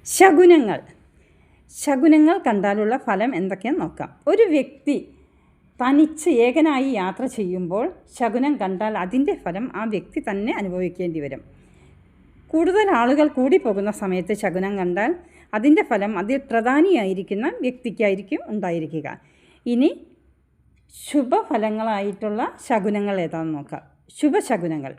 ശകുനങ്ങൾ. ശകുനങ്ങൾ കണ്ടാലുള്ള ഫലം എന്തൊക്കെയാണെന്ന് നോക്കാം. ഒരു വ്യക്തി തനിച്ച് ഏകനായി യാത്ര ചെയ്യുമ്പോൾ ശകുനം കണ്ടാൽ അതിൻ്റെ ഫലം ആ വ്യക്തി തന്നെ അനുഭവിക്കേണ്ടി വരും. കൂടുതൽ ആളുകൾ കൂടി പോകുന്ന സമയത്ത് ശകുനം കണ്ടാൽ അതിൻ്റെ ഫലം അതിൽ പ്രധാനിയായിരിക്കുന്ന വ്യക്തിക്കായിരിക്കും ഉണ്ടായിരിക്കുക. ഇനി ശുഭഫലങ്ങളായിട്ടുള്ള ശകുനങ്ങൾ ഏതാണെന്ന് നോക്കാം. ശുഭശകുനങ്ങൾ,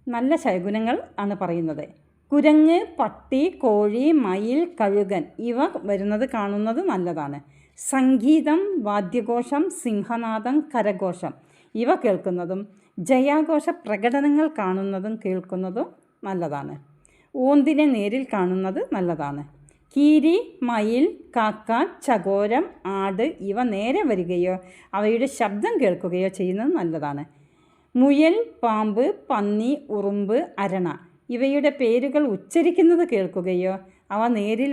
നല്ല ശകുനങ്ങൾ ആണ് പറയുന്നത്. കുരങ്ങ്, പട്ടി, കോഴി, മയിൽ, കഴുകൻ ഇവ വരുന്നത് കാണുന്നത് നല്ലതാണ്. സംഗീതം, വാദ്യഘോഷം, സിംഹനാദം, കരഘോഷം ഇവ കേൾക്കുന്നതും ജയാഘോഷ പ്രകടനങ്ങൾ കാണുന്നതും കേൾക്കുന്നതും നല്ലതാണ്. ഓന്തിനെ നേരിൽ കാണുന്നത് നല്ലതാണ്. കീരി, മയിൽ, കാക്ക, ചകോരം, ആട് ഇവ നേരെ വരികയോ അവയുടെ ശബ്ദം കേൾക്കുകയോ ചെയ്യുന്നത് നല്ലതാണ്. മുയൽ, പാമ്പ്, പന്നി, ഉറുമ്പ്, അരണ ഇവയുടെ പേരുകൾ ഉച്ചരിക്കുന്നത് കേൾക്കുകയോ അവ നേരിൽ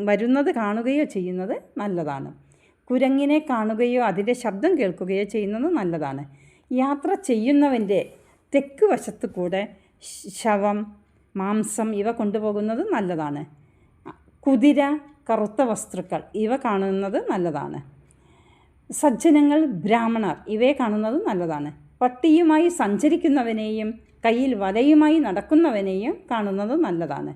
വരുന്നത് കാണുകയോ ചെയ്യുന്നത് നല്ലതാണ്. കുരങ്ങിനെ കാണുകയോ അതിൻ്റെ ശബ്ദം കേൾക്കുകയോ ചെയ്യുന്നത് നല്ലതാണ്. യാത്ര ചെയ്യുന്നവൻ്റെ തെക്ക് വശത്തു കൂടെ ശവം, മാംസം ഇവ കൊണ്ടുപോകുന്നത് നല്ലതാണ്. കുതിര, കറുത്ത വസ്തുക്കൾ ഇവ കാണുന്നത് നല്ലതാണ്. സജ്ജനങ്ങൾ, ബ്രാഹ്മണർ ഇവയെ കാണുന്നത് നല്ലതാണ്. പട്ടിയുമായി സഞ്ചരിക്കുന്നവനെയും കയ്യിൽ വലയുമായി നടക്കുന്നവനെയും കാണുന്നത് നല്ലതാണ്.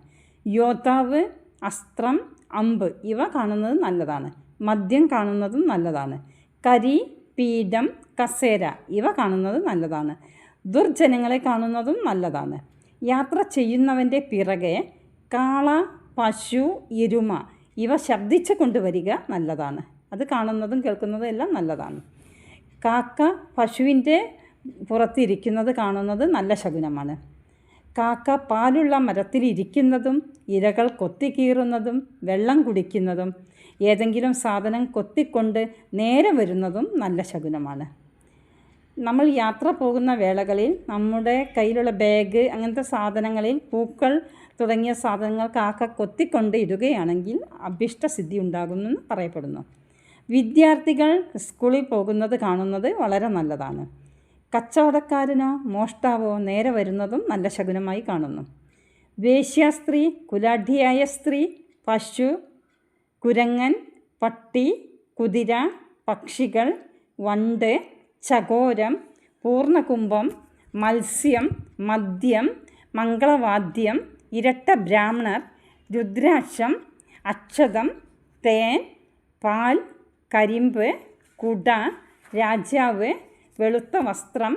യോദ്ധാവ്, അസ്ത്രം, അമ്പ് ഇവ കാണുന്നത് നല്ലതാണ്. മദ്യം കാണുന്നതും നല്ലതാണ്. കരി, പീഠം, കസേര ഇവ കാണുന്നത് നല്ലതാണ്. ദുർജനങ്ങളെ കാണുന്നതും നല്ലതാണ്. യാത്ര ചെയ്യുന്നവൻ്റെ പിറകെ കാള, പശു, എരുമ ഇവ ശബ്ദിച്ച് കൊണ്ടുവരിക നല്ലതാണ്. അത് കാണുന്നതും കേൾക്കുന്നതും എല്ലാം നല്ലതാണ്. കാക്ക പശുവിൻ്റെ പുറത്തിരിക്കുന്നത് കാണുന്നത് നല്ല ശകുനമാണ്. കാക്ക പാലുള്ള മരത്തിലിരിക്കുന്നതും ഇരകൾ കൊത്തിക്കീറുന്നതും വെള്ളം കുടിക്കുന്നതും ഏതെങ്കിലും സാധനം കൊത്തിക്കൊണ്ട് നേരെ വരുന്നതും നല്ല ശകുനമാണ്. നമ്മൾ യാത്ര പോകുന്ന വേളകളിൽ നമ്മുടെ കയ്യിലുള്ള ബാഗ് അങ്ങനത്തെ സാധനങ്ങളിൽ പൂക്കൾ തുടങ്ങിയ സാധനങ്ങൾ കാക്ക കൊത്തിക്കൊണ്ട് ഇടുകയാണെങ്കിൽ അഭിഷ്ടസിദ്ധി ഉണ്ടാകുമെന്ന് പറയപ്പെടുന്നു. വിദ്യാർത്ഥികൾ സ്കൂളിൽ പോകുന്നത് കാണുന്നത് വളരെ നല്ലതാണ്. കച്ചവടക്കാരനോ മോഷ്ടാവോ നേരെ വരുന്നതും നല്ല ശകുനമായി കാണുന്നു. വേശ്യാസ്ത്രീ, കുലാഢ്യയായ സ്ത്രീ, പശു, കുരങ്ങൻ, പട്ടി, കുതിര, പക്ഷികൾ, വണ്ട്, ചകോരം, പൂർണ്ണകുംഭം, മത്സ്യം, മദ്യം, മംഗളവാദ്യം, ഇരട്ട ബ്രാഹ്മണർ, രുദ്രാക്ഷം, അക്ഷതം, തേൻ, പാൽ, കരിമ്പ്, കുട, രാജാവ്, വെളുത്ത വസ്ത്രം,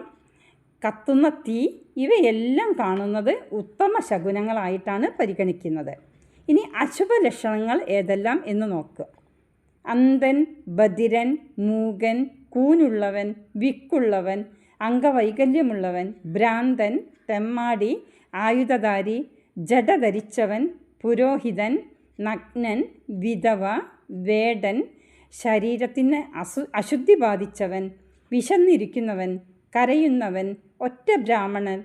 കത്തുന്ന തീ ഇവയെല്ലാം കാണുന്നത് ഉത്തമ ശകുനങ്ങളായിട്ടാണ് പരിഗണിക്കുന്നത്. ഇനി അശുഭ ലക്ഷണങ്ങൾ ഏതെല്ലാം എന്ന് നോക്കുക. അന്ധൻ, ബധിരൻ, മൂകൻ, കൂനുള്ളവൻ, വിക്കുള്ളവൻ, അംഗവൈകല്യമുള്ളവൻ, ഭ്രാന്തൻ, തെമ്മാടി, ആയുധധാരി, ജട ധരിച്ചവൻ, പുരോഹിതൻ, നഗ്നൻ, വിധവ, വേടൻ, ശരീരത്തിന് അശുദ്ധി ബാധിച്ചവൻ, വിശന്നിരിക്കുന്നവൻ, കരയുന്നവൻ, ഒറ്റ ബ്രാഹ്മണൻ,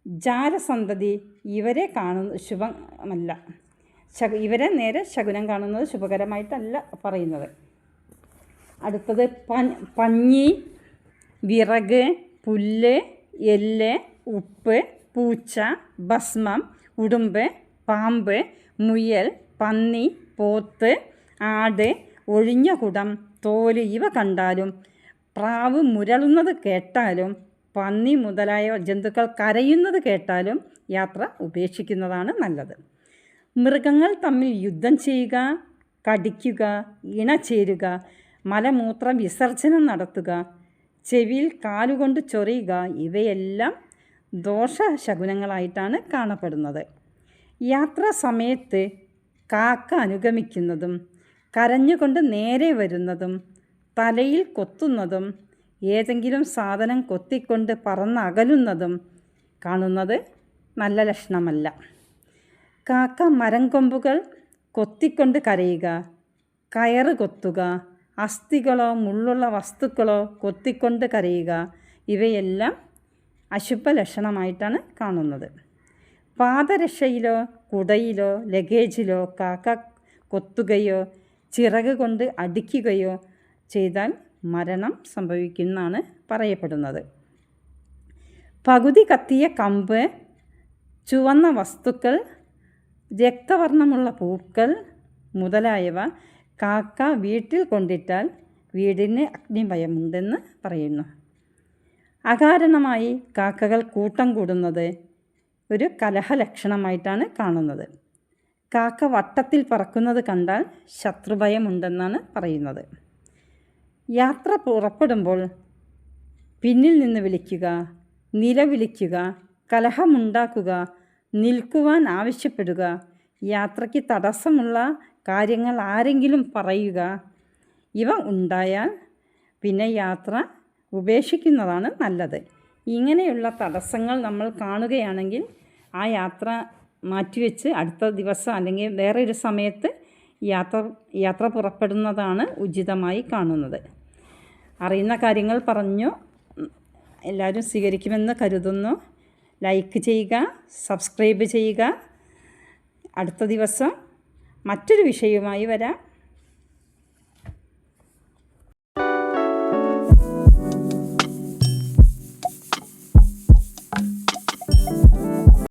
ജാരസന്തതി ഇവരെ കാണുന്ന ശുഭമല്ല. ഇവരെ നേരെ ശകുനം കാണുന്നത് ശുഭകരമായിട്ടല്ല പറയുന്നത്. അടുത്തത് പഞ്ഞി, വിറക്, പുല്ല്, എല്ല്, ഉപ്പ്, പൂച്ച, ഭസ്മം, ഉടുമ്പ്, പാമ്പ്, മുയൽ, പന്നി, പോത്ത്, ആട്, ഒഴിഞ്ഞ കുടം, തോല് ഇവ കണ്ടാലും, പ്രാവ് മുരളുന്നത് കേട്ടാലും, പന്നി മുതലായ ജന്തുക്കൾ കരയുന്നത് കേട്ടാലും യാത്ര ഉപേക്ഷിക്കുന്നതാണ് നല്ലത്. മൃഗങ്ങൾ തമ്മിൽ യുദ്ധം ചെയ്യുക, കടിക്കുക, ഇണചേരുക, മലമൂത്ര വിസർജനം നടത്തുക, ചെവിയിൽ കാലുകൊണ്ട് ചൊറിയുക ഇവയെല്ലാം ദോഷശകുനങ്ങളായിട്ടാണ് കാണപ്പെടുന്നത്. യാത്രാ സമയത്ത് കാക്ക അനുഗമിക്കുന്നതും കരഞ്ഞുകൊണ്ട് നേരെ വരുന്നതും തലയിൽ കൊത്തുന്നതും ഏതെങ്കിലും സാധനം കൊത്തിക്കൊണ്ട് പറന്നകലുന്നതും കാണുന്നത് നല്ല ലക്ഷണമല്ല. കാക്ക മരം കൊമ്പുകൾ കൊത്തിക്കൊണ്ട് കരയുക, കയറ് കൊത്തുക, അസ്ഥികളോ മുള്ളുള്ള വസ്തുക്കളോ കൊത്തിക്കൊണ്ട് കരയുക ഇവയെല്ലാം അശുഭ ലക്ഷണമായിട്ടാണ് കാണുന്നത്. പാദരക്ഷയിലോ കുടയിലോ ലഗേജിലോ കാക്ക കൊത്തുകയോ ചിറക് കൊണ്ട് അടിക്കുകയോ ചെയ്താൽ മരണം സംഭവിക്കുമെന്നാണ് പറയപ്പെടുന്നത്. പകുതി കത്തിയ കമ്പ്, ചുവന്ന വസ്തുക്കൾ, രക്തവർണ്ണമുള്ള പൂക്കൾ മുതലായവ കാക്ക വീട്ടിൽ കൊണ്ടിട്ടാൽ വീടിന് അഗ്നിഭയമുണ്ടെന്ന് പറയുന്നു. അകാരണമായി കാക്കകൾ കൂട്ടം കൂടുന്നത് ഒരു കലഹലക്ഷണമായിട്ടാണ് കാണുന്നത്. കാക്ക വട്ടത്തിൽ പറക്കുന്നത് കണ്ടാൽ ശത്രുഭയമുണ്ടെന്നാണ് പറയുന്നത്. യാത്ര പുറപ്പെടുമ്പോൾ പിന്നിൽ നിന്ന് വിളിക്കുക, നിലവിളിക്കുക, കലഹമുണ്ടാക്കുക, നിൽക്കുവാൻ ആവശ്യപ്പെടുക, യാത്രയ്ക്ക് തടസ്സമുള്ള കാര്യങ്ങൾ ആരെങ്കിലും പറയുക, ഇവ ഉണ്ടായാൽ പിന്നെ യാത്ര ഉപേക്ഷിക്കുന്നതാണ് നല്ലത്. ഇങ്ങനെയുള്ള തടസ്സങ്ങൾ നമ്മൾ കാണുകയാണെങ്കിൽ ആ യാത്ര മാറ്റിവെച്ച് അടുത്ത ദിവസം അല്ലെങ്കിൽ വേറൊരു സമയത്ത് യാത്ര പുറപ്പെടുന്നതാണ് ഉചിതമായി കാണുന്നത്. അറിയുന്ന കാര്യങ്ങൾ പറഞ്ഞു, എല്ലാവരും സ്വീകരിക്കുമെന്ന് കരുതുന്നു. ലൈക്ക് ചെയ്യുക, സബ്സ്ക്രൈബ് ചെയ്യുക. അടുത്ത ദിവസം മറ്റൊരു വിഷയവുമായി വരാം.